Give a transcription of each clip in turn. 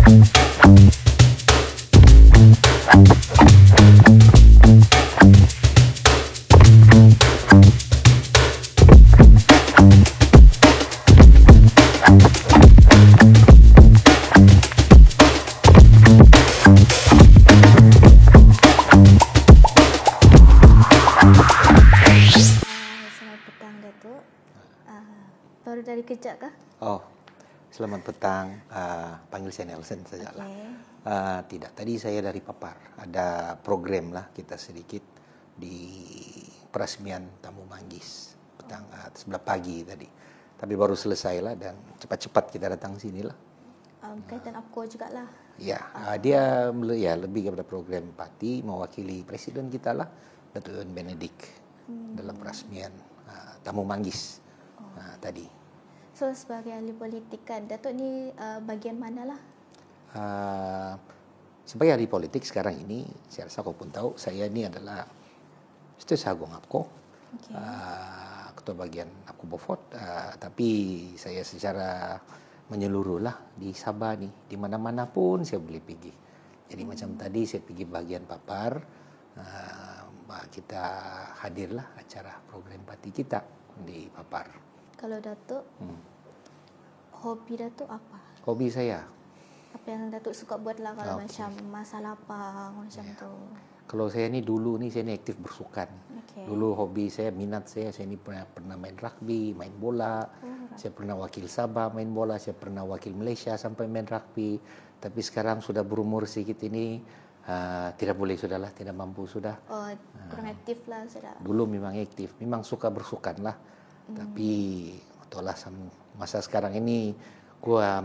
Baru dari kerja kah? Oh, selamat petang. Panggil saya Nelson sajalah. Tidak, tadi saya dari Papar. Ada program lah kita sedikit di peresmian Tamu Manggis petang sebelah pagi tadi. Tapi baru selesai lah dan cepat-cepat kita datang sini lah. Kaitan APCO juga lah. Ya, dia ya lebih kepada program parti mewakili presiden kita lah, Datuk Ewan Benedict dalam peresmian Tamu Manggis tadi. So sebagai ahli politik kan, Datuk ni bagian mana lah? Sebagai ahli politik sekarang ini, saya rasa kau pun tahu, saya ni adalah Setiausaha Agung APCO, ketua bagian APCO Beaufort, tapi saya secara menyeluruh lah di Sabah ni, di mana-mana pun saya boleh pergi. Jadi macam tadi saya pergi bagian Papar, kita hadirlah acara program parti kita di Papar. Kalau Datuk, hobi Datuk apa? Hobi saya? Apa yang Datuk suka buat lah kalau macam masa lapang macam tu? Kalau saya ni dulu ni, saya ni aktif bersukan. Dulu hobi saya, minat saya ni pernah main rugby, main bola. Saya pernah wakil Sabah main bola, saya pernah wakil Malaysia sampai main rugby. Tapi sekarang sudah berumur sedikit ini, tidak boleh sudahlah, tidak mampu sudah. Oh, kurang aktif lah sudah. Dulu memang aktif, memang suka bersukan lah. Tapi itulah masa sekarang ini,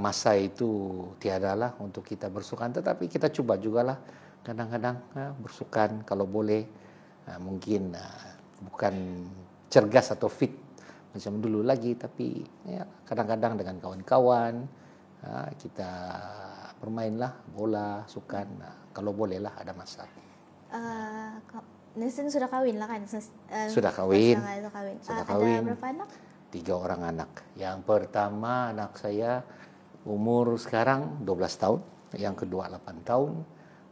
masa itu tiada lah untuk kita bersukan. Tetapi kita cuba jugalah kadang-kadang bersukan kalau boleh. Mungkin bukan cergas atau fit macam dulu lagi, tapi ya, kadang-kadang dengan kawan-kawan kita bermainlah bola, sukan. Kalau bolehlah ada masa. Nelson sudah kahwin lah kan? Sudah kahwin. Sudah kahwin. Ada berapa anak? 3 orang anak. Yang pertama anak saya umur sekarang 12 tahun, yang kedua 8 tahun,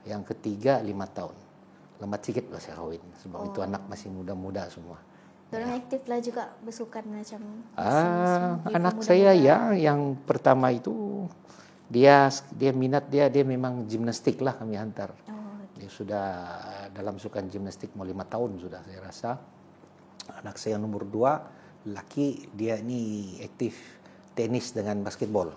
yang ketiga 5 tahun. Lambat sikit lah saya kahwin, sebab itu anak masih muda-muda semua. Diorang aktif lah juga bersukan macam anak saya ya, yang pertama itu dia minat dia memang gimnastik lah, kami hantar. Dia sudah dalam sukan gimnastik mau 5 tahun sudah saya rasa. Anak saya nomor 2 laki, dia ni aktif tenis dengan basketball.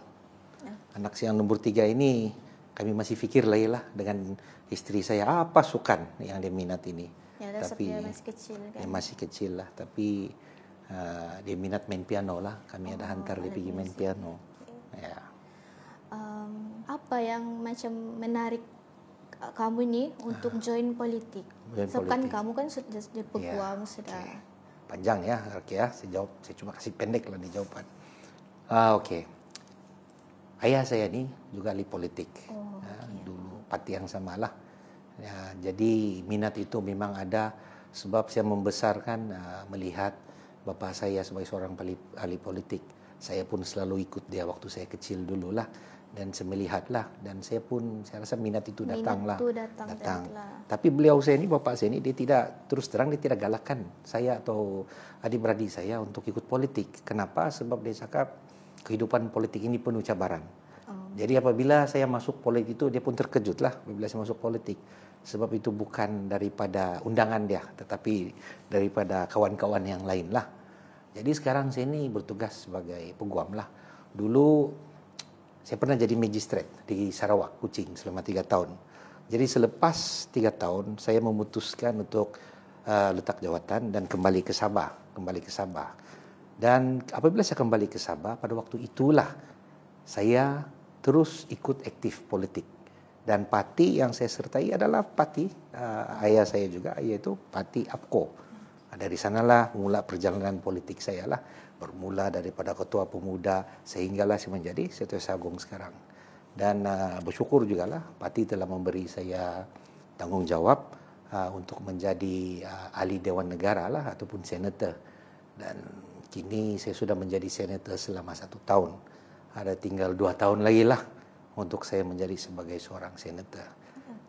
Anak saya yang nomor 3 ini kami masih fikir lah dengan istri saya apa sukan yang dia minat ini. Tapi dia masih kecil kan. Dia masih kecil lah, tapi dia minat main piano lah. Kami ada hantar dia pergi main piano. Ya. Apa yang macam menarik kamu ni untuk join politik? Sebab kan kamu kan sudah peguam sudah. Panjang ya, okey ya. Saya jawab, saya cuma kasih pendek lah di jawaban. Okey. Ayah saya ni juga ahli politik. Dulu parti yang samalah. Ya, jadi minat itu memang ada sebab saya membesarkan melihat bapa saya sebagai seorang ahli politik. Saya pun selalu ikut dia waktu saya kecil dululah, dan saya melihatlah, dan saya pun saya rasa minat itu datanglah. Datang. Tapi beliau saya ni, bapa saya ni, dia tidak, terus terang dia tidak galakkan saya atau adik-beradik saya untuk ikut politik. Kenapa? Sebab dia cakap kehidupan politik ini penuh cabaran. Jadi apabila saya masuk politik itu, dia pun terkejutlah apabila saya masuk politik. Sebab itu bukan daripada undangan dia, tetapi daripada kawan-kawan yang lain lah. Jadi sekarang saya ini bertugas sebagai peguam lah. Dulu saya pernah jadi magistrat di Sarawak, Kuching selama 3 tahun. Jadi selepas 3 tahun, saya memutuskan untuk letak jawatan dan kembali ke Sabah. Dan apabila saya kembali ke Sabah, pada waktu itulah saya terus ikut aktif politik. Dan parti yang saya sertai adalah parti ayah saya juga, iaitu parti APCO. Dari sanalah mula perjalanan politik saya lah. Bermula daripada ketua pemuda sehinggalah saya menjadi Setiausaha Agung sekarang. Dan bersyukur jugalah parti telah memberi saya tanggungjawab untuk menjadi ahli Dewan Negara lah, ataupun senator. Dan kini saya sudah menjadi senator selama 1 tahun. Ada tinggal 2 tahun lagi lah untuk saya menjadi sebagai seorang senator.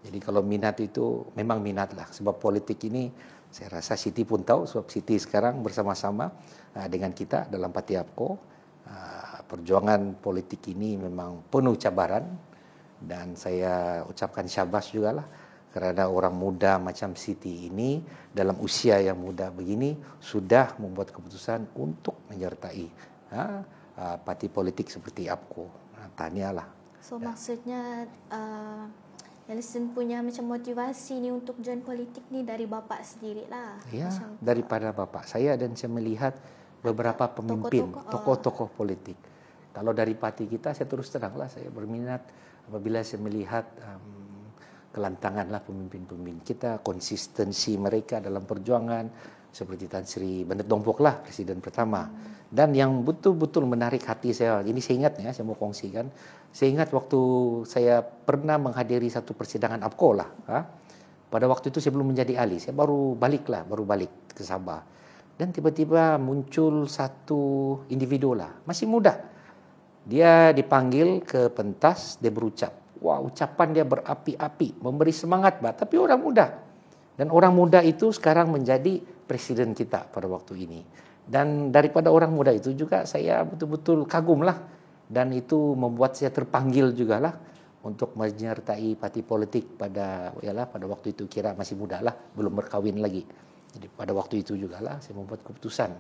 Jadi kalau minat itu memang minat lah, sebab politik ini saya rasa Siti pun tahu, sebab Siti sekarang bersama-sama dengan kita dalam Parti APCO. Perjuangan politik ini memang penuh cabaran, dan saya ucapkan syabas juga lah kerana orang muda macam Siti ini dalam usia yang muda begini sudah membuat keputusan untuk menyertai parti politik seperti APCO. Tahniahlah. So maksudnya Nelson punya macam motivasi ni untuk join politik ni dari bapa sendiri lah. Ya, daripada bapa saya, dan saya melihat beberapa pemimpin, tokoh-tokoh politik. Kalau dari parti kita, saya terus teranglah saya berminat apabila saya melihat kelantanganlah pemimpin-pemimpin kita, konsistensi mereka dalam perjuangan, seperti Tan Sri Bennet Dompok lah, Presiden pertama. Dan yang betul-betul menarik hati saya, ini saya ingat ya, saya mau kongsikan. Saya ingat waktu saya pernah menghadiri satu persidangan APCO lah. Pada waktu itu saya belum menjadi ahli, saya baru balik ke Sabah. Dan tiba-tiba muncul satu individu lah, masih muda. Dia dipanggil ke pentas, dia berucap. Wah, ucapan dia berapi-api, memberi semangat, tapi orang muda. Dan orang muda itu sekarang menjadi presiden kita pada waktu ini. Dan daripada orang muda itu juga saya betul-betul kagum lah. Dan itu membuat saya terpanggil juga lah untuk menyertai parti politik pada waktu itu, kira masih muda lah, belum berkahwin lagi. Jadi pada waktu itu juga lah saya membuat keputusan.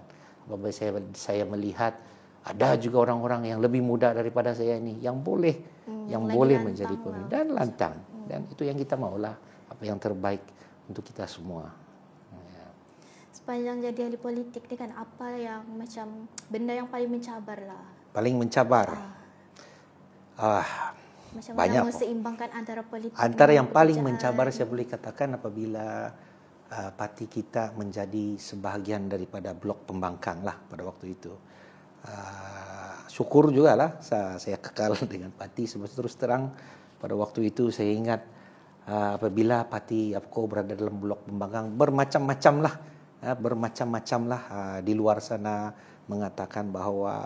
Bahwa saya melihat ada juga orang-orang yang lebih muda daripada saya ini yang boleh menjadi pemimpin dan lantang. Dan itu yang kita maulah, apa yang terbaik untuk kita semua. Sepanjang jadi ahli politik ni kan, apa yang macam benda yang paling mencabar lah? Paling mencabar? Macam banyak. Mana seimbangkan antara politik antara yang paling mencabar saya boleh katakan apabila parti kita menjadi sebahagian daripada blok pembangkang lah pada waktu itu. Syukur juga lah saya kekal dengan parti, sebab terus terang pada waktu itu saya ingat apabila parti APCO berada dalam blok pembangkang, bermacam-macam lah di luar sana mengatakan bahawa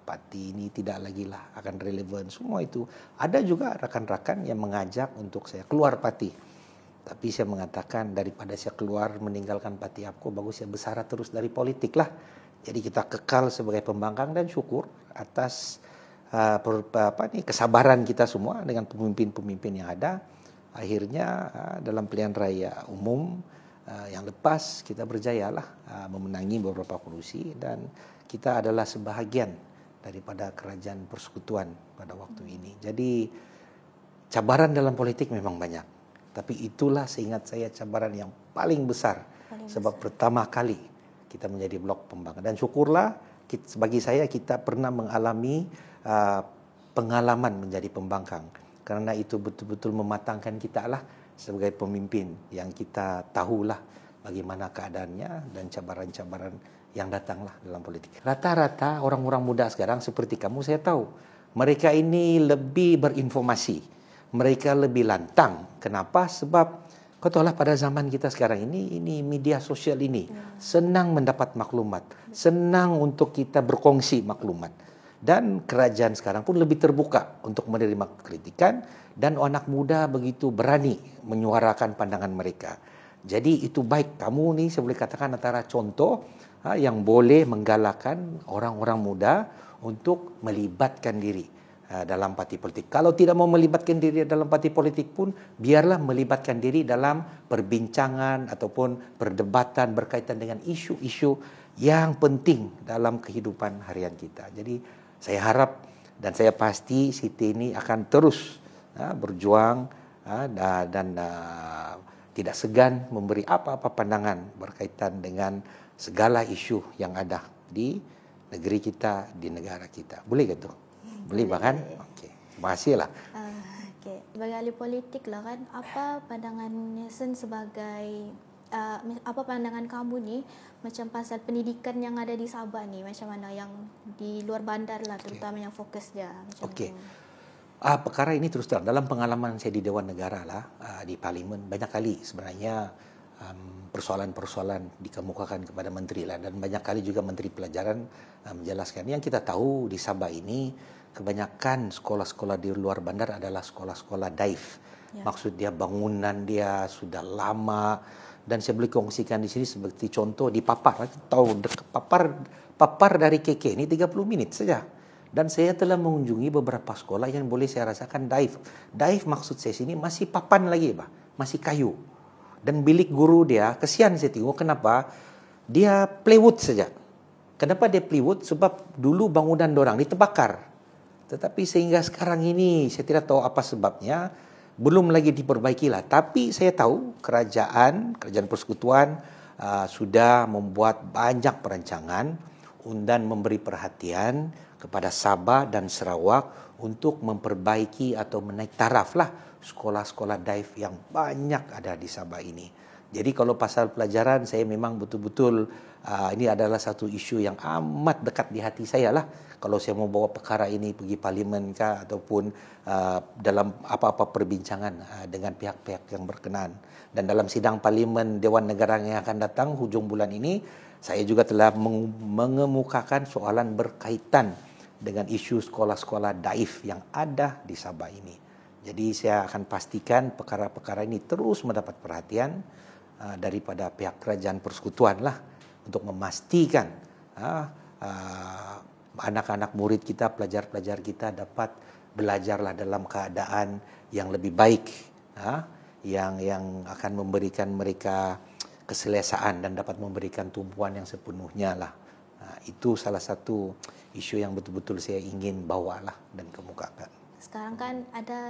parti ini tidak lagi lah akan relevan. Semua itu ada juga rakan-rakan yang mengajak untuk saya keluar parti. Tapi saya mengatakan daripada saya keluar meninggalkan parti APCO, bagus saya bersara terus dari politik lah. Jadi kita kekal sebagai pembangkang, dan syukur atas kesabaran kita semua dengan pemimpin-pemimpin yang ada. Akhirnya dalam pilihan raya umum yang lepas kita berjayalah memenangi beberapa kursi, dan kita adalah sebahagian daripada kerajaan persekutuan pada waktu ini. Jadi cabaran dalam politik memang banyak, tapi itulah seingat saya cabaran yang paling besar. Sebab pertama kali kita menjadi blok pembangkang, dan syukurlah bagi saya kita pernah mengalami pengalaman menjadi pembangkang, karena itu betul-betul mematangkan kita lah sebagai pemimpin yang kita tahulah bagaimana keadaannya dan cabaran-cabaran yang datanglah dalam politik. Rata-rata orang-orang muda sekarang seperti kamu, saya tahu mereka ini lebih berinformasi, mereka lebih lantang. Kenapa? Sebab kau tahulah pada zaman kita sekarang ini media sosial ini senang mendapat maklumat, senang untuk kita berkongsi maklumat. Dan kerajaan sekarang pun lebih terbuka untuk menerima kritikan, dan anak muda begitu berani menyuarakan pandangan mereka. Jadi itu baik, kamu ni saya boleh katakan antara contoh yang boleh menggalakkan orang-orang muda untuk melibatkan diri dalam parti politik. Kalau tidak mau melibatkan diri dalam parti politik pun, biarlah melibatkan diri dalam perbincangan ataupun perdebatan berkaitan dengan isu-isu yang penting dalam kehidupan harian kita. Jadi saya harap dan saya pasti Siti ini akan terus berjuang dan tidak segan memberi apa-apa pandangan berkaitan dengan segala isu yang ada di negeri kita, di negara kita. Boleh ke tu? Boleh bahkan? Okey. Terima kasih lah. Okay. Sebagai ahli politik lah kan, apa pandangan Nelson sebagai apa pandangan kamu ni macam pasal pendidikan yang ada di Sabah ni, macam mana yang di luar bandar lah, terutama yang fokus dia macam Okey. Perkara ini terus terang dalam pengalaman saya di Dewan Negara lah, di Parlimen, banyak kali sebenarnya persoalan-persoalan dikemukakan kepada menteri lah, dan banyak kali juga menteri pelajaran menjelaskan. Yang kita tahu di Sabah ini kebanyakan sekolah-sekolah di luar bandar adalah sekolah-sekolah dive. Maksud dia bangunan dia sudah lama, dan saya boleh kongsikan di sini seperti contoh di Papar. Tahu Papar dari KK ini 30 menit saja. Dan saya telah mengunjungi beberapa sekolah yang boleh saya rasakan dive. Dive maksud saya sini masih papan lagi, masih kayu. Dan bilik guru dia, kesian saya tengok kenapa dia plywood saja. Kenapa dia plywood? Sebab dulu bangunan dorang itu terbakar. Tetapi sehingga sekarang ini saya tidak tahu apa sebabnya, belum lagi diperbaikilah. Tapi saya tahu kerajaan persekutuan sudah membuat banyak perancangan dan memberi perhatian kepada Sabah dan Sarawak untuk memperbaiki atau menaik taraf lah sekolah-sekolah dive yang banyak ada di Sabah ini. Jadi kalau pasal pelajaran, saya memang betul-betul ini adalah satu isu yang amat dekat di hati saya lah. Kalau saya mau bawa perkara ini pergi parlimen kah ataupun dalam apa-apa perbincangan dengan pihak-pihak yang berkenaan. Dan dalam sidang parlimen Dewan Negara yang akan datang hujung bulan ini, saya juga telah mengemukakan soalan berkaitan dengan isu sekolah-sekolah dive yang ada di Sabah ini. Jadi saya akan pastikan perkara-perkara ini terus mendapat perhatian daripada pihak kerajaan persekutuan lah, untuk memastikan anak-anak murid kita, pelajar-pelajar kita dapat belajarlah dalam keadaan yang lebih baik, yang akan memberikan mereka keselesaan dan dapat memberikan tumpuan yang sepenuhnya lah. Itu salah satu isu yang betul-betul saya ingin bawalah dan kemukakan. Sekarang kan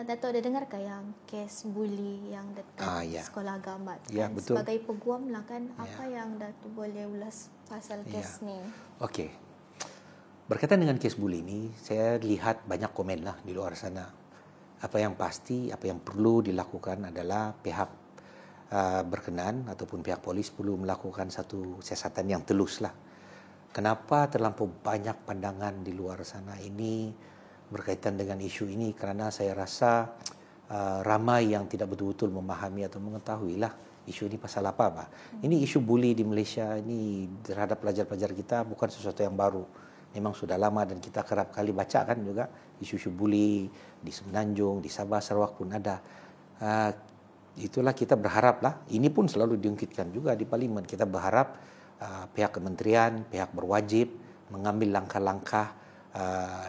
Dato' ada dengar ke yang kes bully yang dekat sekolah agama kan? Ya, betul. Sebagai peguam lah kan, apa yang Dato' boleh ulas pasal kes ni? Okey. Berkaitan dengan kes bully ini, saya lihat banyak komen lah di luar sana. Apa yang pasti, apa yang perlu dilakukan adalah pihak berkenaan ataupun pihak polis perlu melakukan satu siasatan yang telus lah. Kenapa terlampau banyak pandangan di luar sana ini berkaitan dengan isu ini? Kerana saya rasa ramai yang tidak betul-betul memahami atau mengetahui lah isu ini pasal apa, Pak. Ini isu bully di Malaysia ini terhadap pelajar-pelajar kita bukan sesuatu yang baru. Memang sudah lama dan kita kerap kali baca kan juga isu-isu bully di Semenanjung, di Sabah, Sarawak pun ada. Itulah kita berharap lah. Ini pun selalu diungkitkan juga di parlimen. Kita berharap pihak kementerian, pihak berwajib mengambil langkah-langkah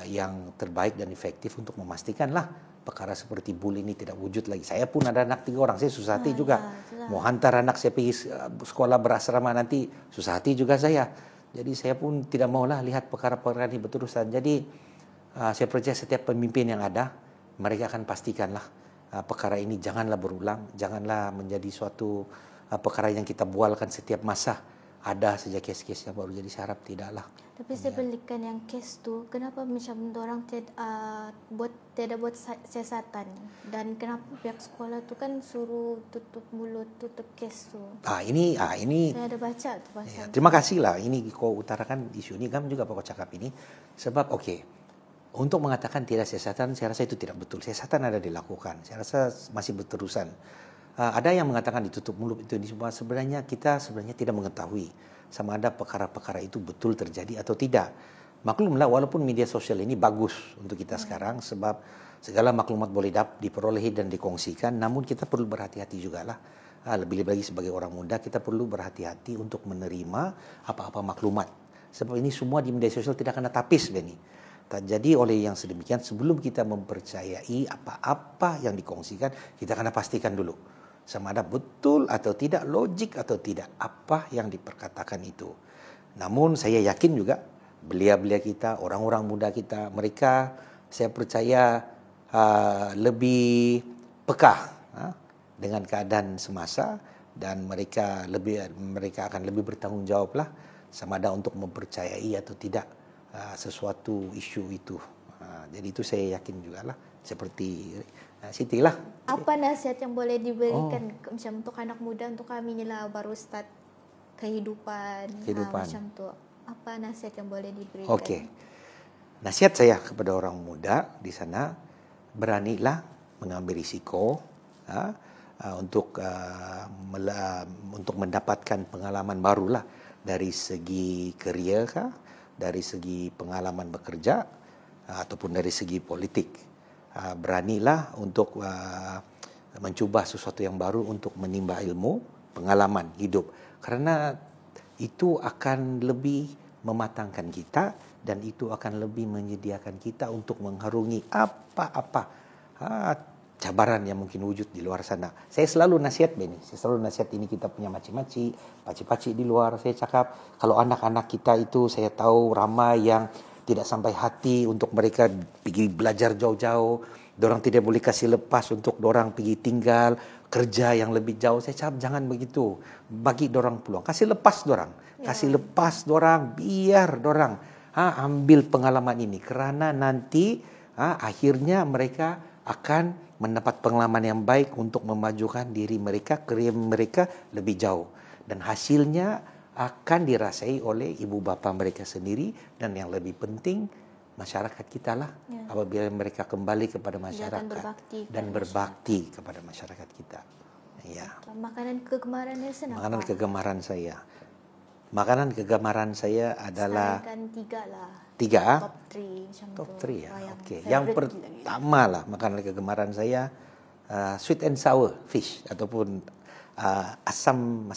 yang terbaik dan efektif untuk memastikanlah perkara seperti bully ini tidak wujud lagi. Saya pun ada anak 3 orang, saya susah hati juga. Mau hantar anak saya pergi sekolah berasrama nanti, susah hati juga saya. Jadi saya pun tidak maulah lihat perkara-perkara ini berterusan. Jadi saya percaya setiap pemimpin yang ada, mereka akan pastikanlah perkara ini janganlah berulang, janganlah menjadi suatu perkara yang kita bualkan setiap masa. Ada saja kes-kes yang baru, jadi saya harap tidaklah. Tapi saya belikan yang kes tu, kenapa macam orang tidak buat siasatan, dan kenapa pihak sekolah tu kan suruh tutup mulut, tutup kes tu? Ini saya ada baca tu pasal. Ya, terima kasihlah ini kau utarakan isu ini, kamu juga kau cakap ini. Sebab untuk mengatakan tidak siasatan, saya rasa itu tidak betul. Siasatan ada dilakukan. Saya rasa masih berterusan. Ada yang mengatakan ditutup mulut itu semua, sebenarnya kita tidak mengetahui sama ada perkara-perkara itu betul terjadi atau tidak. Maklumlah walaupun media sosial ini bagus untuk kita sekarang sebab segala maklumat boleh diperolehi dan dikongsikan, namun kita perlu berhati-hati jugalah. Lebih-lebih lagi sebagai orang muda kita perlu berhati-hati untuk menerima apa-apa maklumat. Sebab ini semua di media sosial tidak kena tapis, Benny. Jadi oleh yang sedemikian, sebelum kita mempercayai apa-apa yang dikongsikan, kita kena pastikan dulu sama ada betul atau tidak, logik atau tidak apa yang diperkatakan itu. Namun saya yakin juga belia-belia kita, orang-orang muda kita, mereka saya percaya lebih peka dengan keadaan semasa, dan mereka akan lebih bertanggungjawab lah sama ada untuk mempercayai atau tidak sesuatu isu itu. Jadi itu saya yakin juga lah. Seperti Siti lah. Apa nasihat yang boleh diberikan macam untuk anak muda, untuk kami ni lah baru start kehidupan. Macam tu. Apa nasihat yang boleh diberikan? Okey. Nasihat saya kepada orang muda di sana, beranilah mengambil risiko untuk mendapatkan pengalaman barulah dari segi kerja kah, dari segi pengalaman bekerja, ataupun dari segi politik. Beranilah untuk mencuba sesuatu yang baru untuk menimba ilmu, pengalaman hidup. Karena itu akan lebih mematangkan kita dan itu akan lebih menyediakan kita untuk mengharungi apa-apa cabaran yang mungkin wujud di luar sana. Saya selalu nasihat Benny, saya selalu nasihat ini kita punya makcik-makcik, pakcik-pakcik di luar. Saya cakap kalau anak-anak kita itu saya tahu ramai yang tidak sampai hati untuk mereka pergi belajar jauh-jauh. Dorang tidak boleh kasih lepas untuk dorang pergi tinggal, kerja yang lebih jauh. Saya cakap jangan begitu. Bagi dorang peluang. Kasih lepas dorang. Kasih lepas dorang. Biar dorang ambil pengalaman ini. Kerana nanti akhirnya mereka akan mendapat pengalaman yang baik untuk memajukan diri mereka, karier mereka lebih jauh. Dan hasilnya akan dirasai oleh ibu bapa mereka sendiri dan yang lebih penting masyarakat kita lah apabila mereka kembali kepada masyarakat dan berbakti kepada masyarakat kita. Ya. Makanan kegemaran Nelson apa? Makanan kegemaran saya. Makanan kegemaran saya adalah tiga lah. Tiga? Top 3 macam Top tu. 3 ya. Okey. Yang pertama lah makanan kegemaran saya sweet and sour fish ataupun asam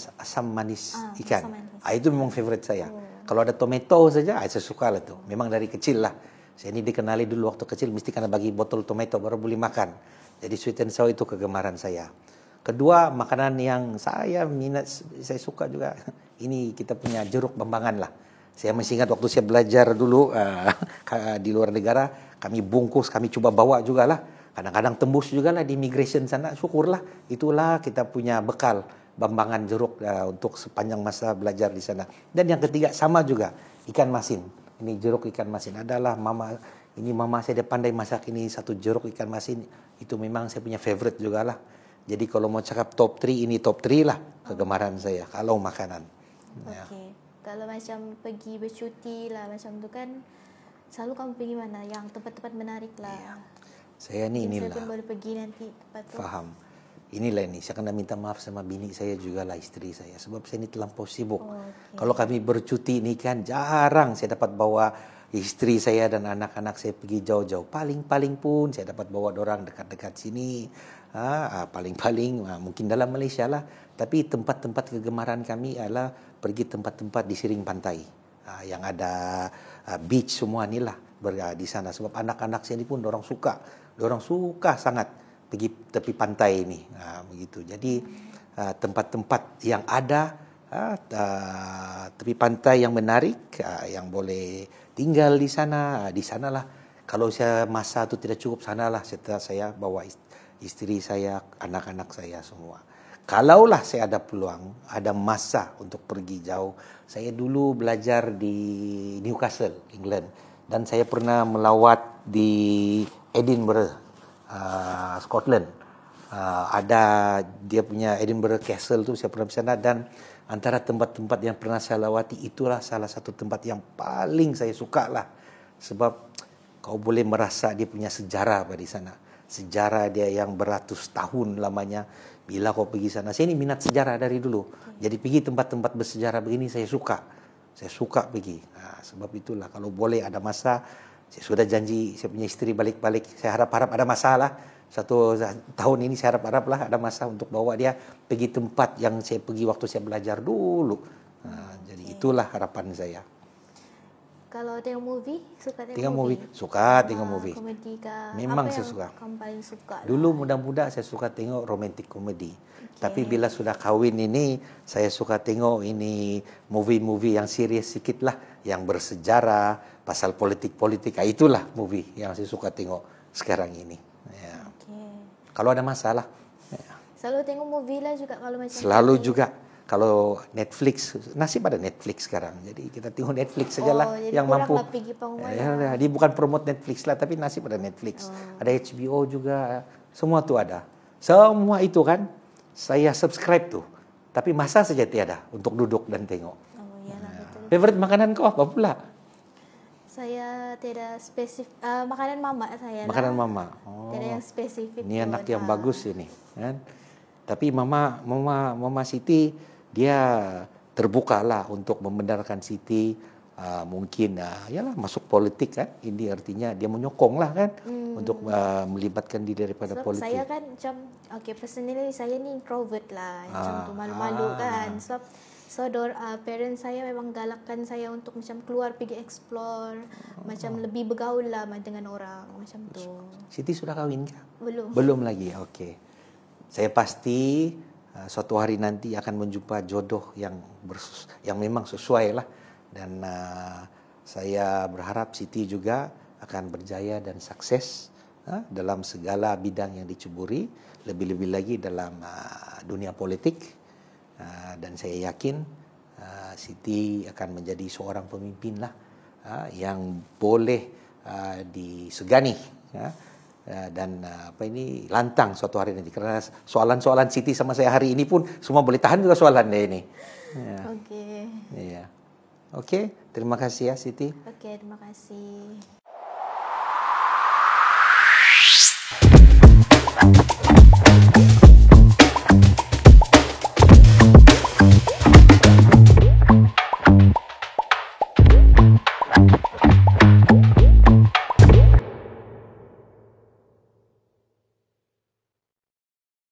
manis ikan. Asam manis. Itu memang favorite saya. Kalau ada tomato saja, saya suka lah tu. Memang dari kecil lah. Saya ini dikenali dulu waktu kecil mesti kena bagi botol tomato baru boleh makan. Jadi sweet and sour itu kegemaran saya. Kedua, makanan yang saya minat, saya suka juga. Ini kita punya jeruk bambangan lah. Saya masih ingat waktu saya belajar dulu di luar negara, kami bungkus, kami cuba bawa jugalah. Kadang-kadang tembus jugalah di immigration sana, syukurlah. Itulah kita punya bekal bambangan jeruk untuk sepanjang masa belajar di sana. Dan yang ketiga sama juga, ikan masin. Ini jeruk ikan masin adalah mama saya dia pandai masak ini satu jeruk ikan masin. Itu memang saya punya favorite jugalah. Jadi kalau mau cakap top 3, ini top 3 lah kegemaran saya kalau makanan. Okey. Kalau macam pergi bercuti lah macam tu kan, selalu kamu pergi mana? Yang tempat-tempat menarik lah. Ya. Saya ni inilah. Saya pun boleh pergi nanti tempat tu. Faham. Inilah ini. Saya kena minta maaf sama bini saya juga lah, isteri saya. Sebab saya ni terlampau sibuk. Okay. Kalau kami bercuti ni kan jarang saya dapat bawa isteri saya dan anak-anak saya pergi jauh-jauh. Paling-paling pun saya dapat bawa dorang dekat-dekat sini. Paling-paling mungkin dalam Malaysia lah. Tapi tempat-tempat kegemaran kami adalah pergi tempat-tempat di siring pantai. Yang ada beach semua ni lah di sana. Sebab anak-anak saya ni pun dorang suka. Dorang suka sangat pergi tepi pantai ini. Begitu. Jadi tempat-tempat yang ada tepi pantai yang menarik, yang boleh tinggal di sana, di sanalah. Kalau saya masa tu tidak cukup, sanalah setelah saya bawa isteri saya, anak-anak saya semua. Kalaulah saya ada peluang, ada masa untuk pergi jauh. Saya dulu belajar di Newcastle, England. Dan saya pernah melawat di Edinburgh, Scotland. Ada dia punya Edinburgh Castle tu, saya pernah di sana. Dan antara tempat-tempat yang pernah saya lawati, itulah salah satu tempat yang paling saya suka lah. Sebab kau boleh merasa dia punya sejarah di sana. Sejarah dia yang beratus tahun lamanya. Bila kau pergi sana, saya ini minat sejarah dari dulu. Jadi pergi tempat-tempat bersejarah begini saya suka. Saya suka pergi. Sebab itulah kalau boleh ada masa, saya sudah janji saya punya isteri balik-balik. Saya harap-harap ada masalah. Satu tahun ini saya harap-harap lah ada masa untuk bawa dia pergi tempat yang saya pergi waktu saya belajar dulu. Jadi itulah harapan saya. Kalau tengok movie, suka tengok movie? Suka tengok movie. Komedi ke? Memang apa saya yang suka. kamu paling suka? Dulu muda-muda saya suka tengok romantic comedy. Tapi bila sudah kahwin ini, saya suka tengok ini movie-movie yang serius sikit lah. Yang bersejarah, pasal politik-politik. Itulah movie yang saya suka tengok sekarang ini. Ya. Kalau ada masalah. Ya. Selalu tengok movie lah juga kalau macam selalu juga. Kalau Netflix, nasib ada Netflix sekarang. Jadi kita tengok Netflix sajalah yang mampu. Dia bukan promote Netflix lah, tapi nasib ada Netflix. Ada HBO juga. Semua tu ada. Semua itu kan saya subscribe tu. Tapi masa saja tiada untuk duduk dan tengok. Betul. Favorite makanan kau apa pula? Saya tidak spesifik. Makanan mama saya. Makanan mama. Tidak yang spesifik. Ini anak yang bagus ini, kan? Tapi Mama Siti dia terbuka lah untuk membenarkan Siti mungkin yalah masuk politik kan. Ini artinya dia menyokong lah kan untuk melibatkan diri daripada Sebab politik. saya kan macam, personally saya ni introvert lah, macam tu malu-malu kan. Sebab parents saya memang galakkan saya untuk macam keluar pergi explore, macam lebih bergaul lah dengan orang macam tu. Siti sudah kahwin kah? Belum. Belum lagi. Okey. Saya pasti suatu hari nanti akan menjumpa jodoh yang memang sesuai lah. Dan saya berharap Siti juga akan berjaya dan sukses dalam segala bidang yang diceburi, lebih-lebih lagi dalam dunia politik. Dan saya yakin Siti akan menjadi seorang pemimpin lah yang boleh disegani dan lantang suatu hari nanti. Karena soalan-soalan Siti sama saya hari ini pun semua boleh tahan juga soalan dia ini. Ya. Okey. Iya. Okey, terima kasih ya Siti. Okey, terima kasih.